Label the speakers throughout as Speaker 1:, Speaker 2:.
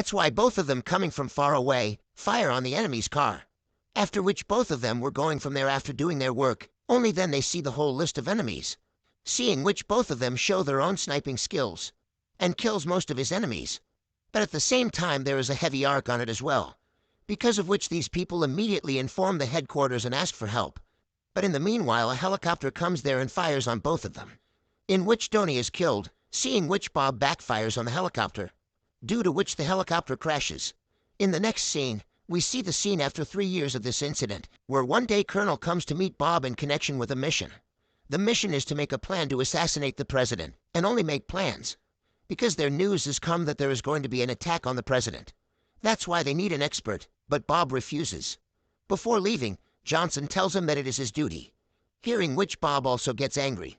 Speaker 1: That's why both of them, coming from far away, fire on the enemy's car. After which both of them were going from there after doing their work. Only then they see the whole list of enemies. Seeing which both of them show their own sniping skills and kills most of his enemies. But at the same time there is a heavy arc on it as well, because of which these people immediately inform the headquarters and ask for help. But in the meanwhile a helicopter comes there and fires on both of them, in which Donnie is killed, seeing which Bob backfires on the helicopter, due to which the helicopter crashes. In the next scene, we see the scene after 3 years of this incident, where one day Colonel comes to meet Bob in connection with a mission. The mission is to make a plan to assassinate the president, and only make plans, because their news has come that there is going to be an attack on the president. That's why they need an expert, but Bob refuses. Before leaving, Johnson tells him that it is his duty, hearing which Bob also gets angry.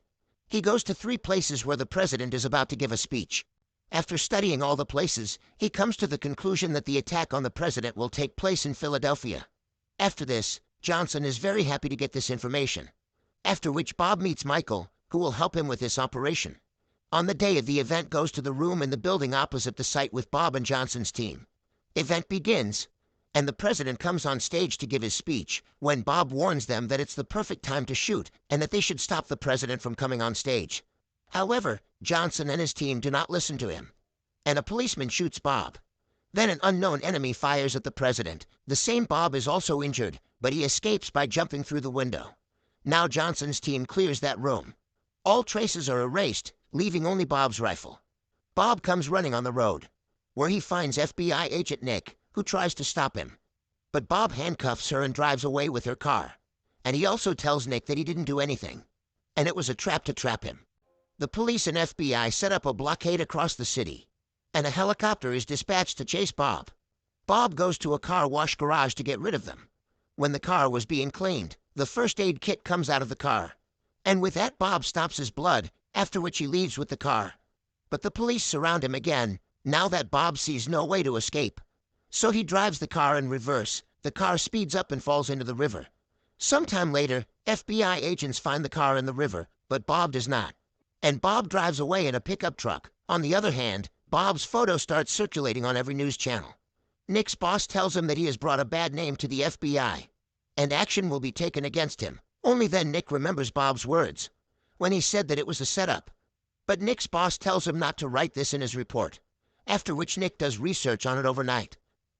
Speaker 1: He goes to 3 places where the president is about to give a speech. After studying all the places, he comes to the conclusion that the attack on the president will take place in Philadelphia. After this, Johnson is very happy to get this information. After which Bob meets Michael, who will help him with this operation. On the day of the event goes to the room in the building opposite the site with Bob and Johnson's team. Event begins, and the president comes on stage to give his speech, when Bob warns them that it's the perfect time to shoot and that they should stop the president from coming on stage. However, Johnson and his team do not listen to him, and a policeman shoots Bob. Then an unknown enemy fires at the president. The same Bob is also injured, but he escapes by jumping through the window. Now Johnson's team clears that room. All traces are erased, leaving only Bob's rifle. Bob comes running on the road, where he finds FBI agent Nick, who tries to stop him. But Bob handcuffs her and drives away with her car. And he also tells Nick that he didn't do anything, and it was a trap to trap him. The police and FBI set up a blockade across the city, and a helicopter is dispatched to chase Bob. Bob goes to a car wash garage to get rid of them. When the car was being cleaned, the first aid kit comes out of the car, and with that Bob stops his blood, after which he leaves with the car. But the police surround him again, now that Bob sees no way to escape. So he drives the car in reverse. The car speeds up and falls into the river. Sometime later, FBI agents find the car in the river, but Bob does not. And Bob drives away in a pickup truck. On the other hand, Bob's photo starts circulating on every news channel. Nick's boss tells him that he has brought a bad name to the FBI, and action will be taken against him. Only then Nick remembers Bob's words, when he said that it was a setup. But Nick's boss tells him not to write this in his report, after which Nick does research on it overnight.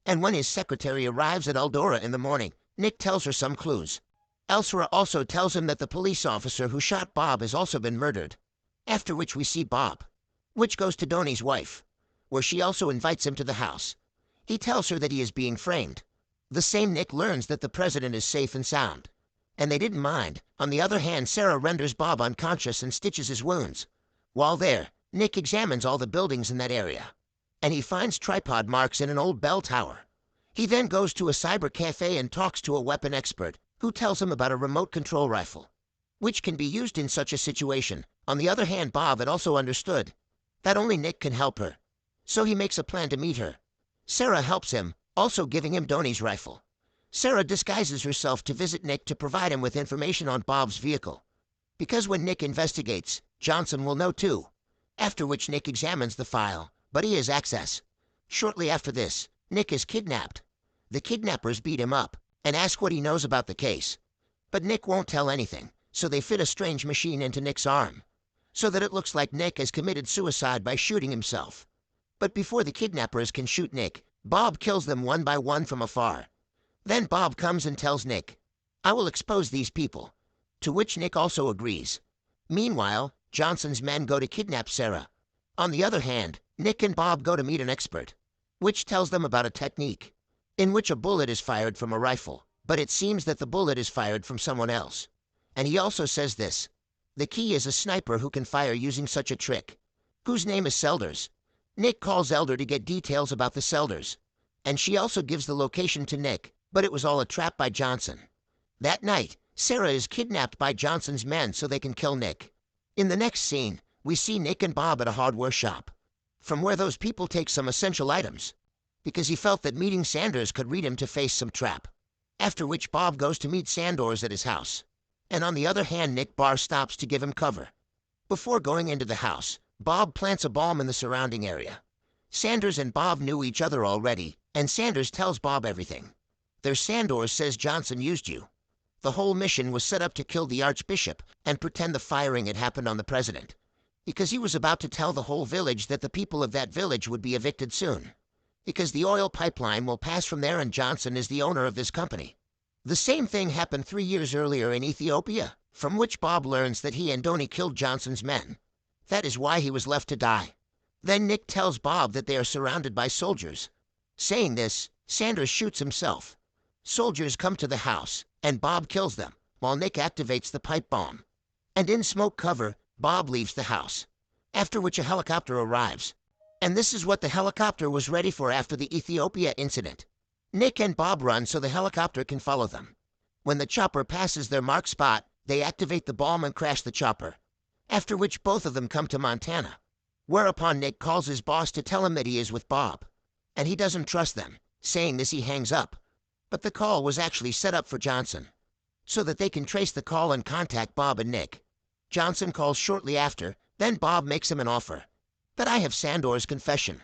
Speaker 1: And when his secretary arrives at Eldora in the morning, Nick tells her some clues. Elsra also tells him that the police officer who shot Bob has also been murdered. After which we see Bob, which goes to Donnie's wife, where she also invites him to the house. He tells her that he is being framed. The same Nick learns that the president is safe and sound, and they didn't mind. On the other hand, Sarah renders Bob unconscious and stitches his wounds. While there, Nick examines all the buildings in that area, and he finds tripod marks in an old bell tower. He then goes to a cyber cafe and talks to a weapon expert, who tells him about a remote control rifle, which can be used in such a situation. On the other hand, Bob had also understood that only Nick can help her, so he makes a plan to meet her. Sarah helps him, also giving him Donnie's rifle. Sarah disguises herself to visit Nick to provide him with information on Bob's vehicle, because when Nick investigates, Johnson will know too. After which Nick examines the file, but he has access. Shortly after this, Nick is kidnapped. The kidnappers beat him up and ask what he knows about the case, but Nick won't tell anything, so they fit a strange machine into Nick's arm, so that it looks like Nick has committed suicide by shooting himself. But before the kidnappers can shoot Nick, Bob kills them one by one from afar. Then Bob comes and tells Nick, "I will expose these people," to which Nick also agrees. Meanwhile, Johnson's men go to kidnap Sarah. On the other hand, Nick and Bob go to meet an expert, which tells them about a technique, in which a bullet is fired from a rifle, but it seems that the bullet is fired from someone else. And he also says this: the key is a sniper who can fire using such a trick, whose name is Selders. Nick calls Elder to get details about the Selders, and she also gives the location to Nick, but it was all a trap by Johnson. That night, Sarah is kidnapped by Johnson's men so they can kill Nick. In the next scene, we see Nick and Bob at a hardware shop, from where those people take some essential items, because he felt that meeting Sanders could lead him to face some trap. After which Bob goes to meet Sanders at his house, and on the other hand Nick Barr stops to give him cover. Before going into the house, Bob plants a bomb in the surrounding area. Sanders and Bob knew each other already, and Sanders tells Bob everything. Their Sandor says Johnson used you. The whole mission was set up to kill the Archbishop and pretend the firing had happened on the president, because he was about to tell the whole village that the people of that village would be evicted soon, because the oil pipeline will pass from there and Johnson is the owner of this company. The same thing happened 3 years earlier in Ethiopia, from which Bob learns that he and Donnie killed Johnson's men. That is why he was left to die. Then Nick tells Bob that they are surrounded by soldiers. Saying this, Sanders shoots himself. Soldiers come to the house, and Bob kills them, while Nick activates the pipe bomb. And in smoke cover, Bob leaves the house, after which a helicopter arrives. And this is what the helicopter was ready for after the Ethiopia incident. Nick and Bob run so the helicopter can follow them. When the chopper passes their marked spot, they activate the bomb and crash the chopper, after which both of them come to Montana. Whereupon Nick calls his boss to tell him that he is with Bob, and he doesn't trust them. Saying this, he hangs up. But the call was actually set up for Johnson, so that they can trace the call and contact Bob and Nick. Johnson calls shortly after, then Bob makes him an offer. That I have Sandor's confession,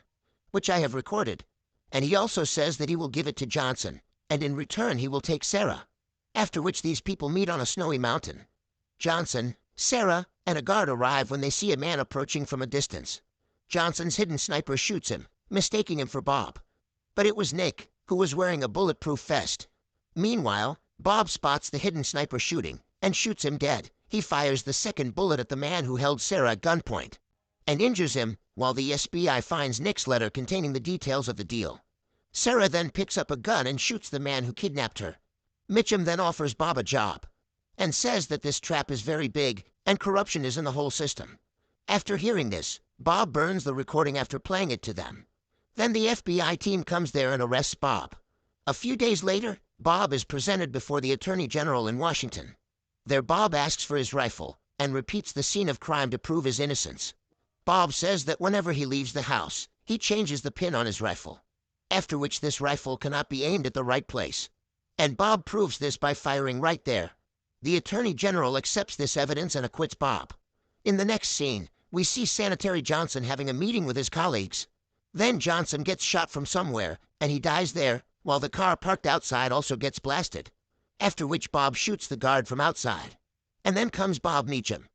Speaker 1: which I have recorded, and he also says that he will give it to Johnson, and in return he will take Sarah. After which these people meet on a snowy mountain. Johnson, Sarah, and a guard arrive when they see a man approaching from a distance. Johnson's hidden sniper shoots him, mistaking him for Bob. But it was Nick, who was wearing a bulletproof vest. Meanwhile, Bob spots the hidden sniper shooting, and shoots him dead. He fires the second bullet at the man who held Sarah at gunpoint, and injures him, while the SBI finds Nick's letter containing the details of the deal. Sarah then picks up a gun and shoots the man who kidnapped her. Mitchum then offers Bob a job, and says that this trap is very big, and corruption is in the whole system. After hearing this, Bob burns the recording after playing it to them. Then the FBI team comes there and arrests Bob. A few days later, Bob is presented before the Attorney General in Washington. There Bob asks for his rifle, and repeats the scene of crime to prove his innocence. Bob says that whenever he leaves the house, he changes the pin on his rifle, after which this rifle cannot be aimed at the right place. And Bob proves this by firing right there. The Attorney General accepts this evidence and acquits Bob. In the next scene, we see Sanitary Johnson having a meeting with his colleagues. Then Johnson gets shot from somewhere, and he dies there, while the car parked outside also gets blasted. After which Bob shoots the guard from outside. And then comes Bob Meacham.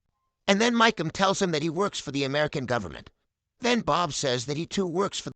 Speaker 1: And then Micum tells him that he works for the American government. Then Bob says that he too works for